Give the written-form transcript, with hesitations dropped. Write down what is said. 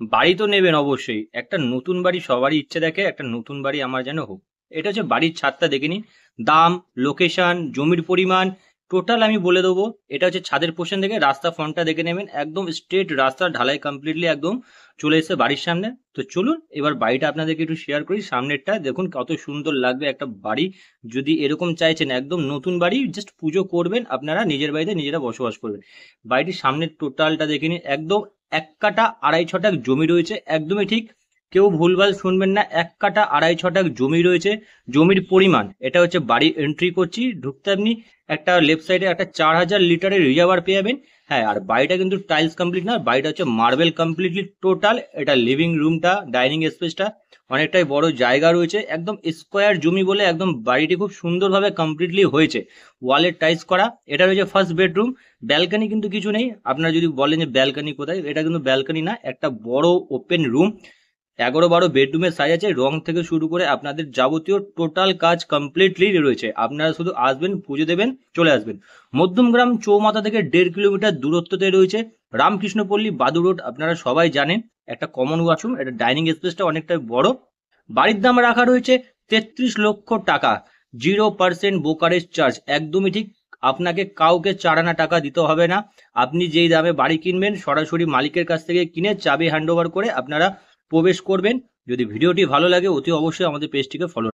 বাড়ি তো নেবেন অবশ্যই। একটা নতুন বাড়ি সবারই ইচ্ছে থাকে, একটা নতুন বাড়ি আমার যেন হোক। এটা হচ্ছে বাড়ির ছাদটা দেখে নিন। দাম, লোকেশন, জমির পরিমাণ টোটাল আমি বলে দেবো। এটা হচ্ছে ছাদের পোর্শন থেকে রাস্তা ফ্রন্টটা দেখে নেবেন, একদম স্ট্রেট রাস্তা, ঢালাই কমপ্লিটলি একদম চলে এসেছে বাড়ির সামনে। তো চলুন এবার বাড়িটা আপনাদেরকে একটু শেয়ার করি। সামনেরটা দেখুন কত সুন্দর লাগবে একটা বাড়ি। যদি এরকম চাইছেন একদম নতুন বাড়ি, জাস্ট পুজো করবেন আপনারা, নিজের বাড়িতে নিজেরা বসবাস করবেন। বাড়িটির সামনের টোটালটা দেখে নিন, একদম 1 কাঠা 2.5 ছটাক জমি রয়েছে, একদমই ঠিক। কেউ ভুলভাল শুনবেন না, 1 কাঠা 2.5 ছটাক জমি রয়েছে। জমির পরিমাণ, এটা হচ্ছে বাড়ি এন্ট্রি করছি, ঢুকতে আপনি একটা লেফট সাইডে একটা 4000 লিটারের রিজার্ভার পেয়ে যাবেন। হ্যাঁ, আর বাড়িটা কিন্তু টাইলস কমপ্লিট না, বাড়িটা হচ্ছে মার্বেল কমপ্লিটলি টোটাল। এটা লিভিং রুমটা, ডাইনিং স্পেসটা অনেকটাই বড় জায়গা রয়েছে, একদম স্কোয়ার জমি বলে একদম বাড়িটি খুব সুন্দরভাবে কমপ্লিটলি হয়েছে। ওয়ালের টাইলস করা। এটা রয়েছে ফার্স্ট বেডরুম। ব্যালকনি কিন্তু কিছু নেই। আপনারা যদি বলেন যে ব্যালকনি কোথায়, এটা কিন্তু ব্যালকনি না, একটা বড় ওপেন রুম। 11-12 বেডরুমের সাইজ আছে, রং থেকে শুরু করে আপনাদের যাবতীয় টোটাল কাজ কমপ্লিটলি রয়েছে। আপনারা শুধু আসবেন, পুজো দেবেন, চলে আসবেন। মধ্যমগ্রাম চৌমাথা থেকে 1.5 কিলোমিটার দূরত্বতে রয়েছে রামকৃষ্ণপল্লী বাদু রোড, আপনারা সবাই জানেন। একটা কমন ওয়াশরুম, এটা ডাইনিং স্পেসটা অনেকটাই বড়। বাড়ির দাম রাখা রয়েছে 33 লক্ষ টাকা। 0% ব্রোকারেজ চার্জ, একদমই ঠিক। আপনাকে কাউকে 4 আনা টাকা দিতে হবে না। আপনি যেই দামে বাড়ি কিনবেন, সরাসরি মালিকের কাছ থেকে কিনে চাবি হ্যান্ড ওভার করে আপনারা প্রবেশ করবেন। যদি ভিডিওটি ভালো লাগে অতি অবশ্যই আমাদের পেজটিকে ফলো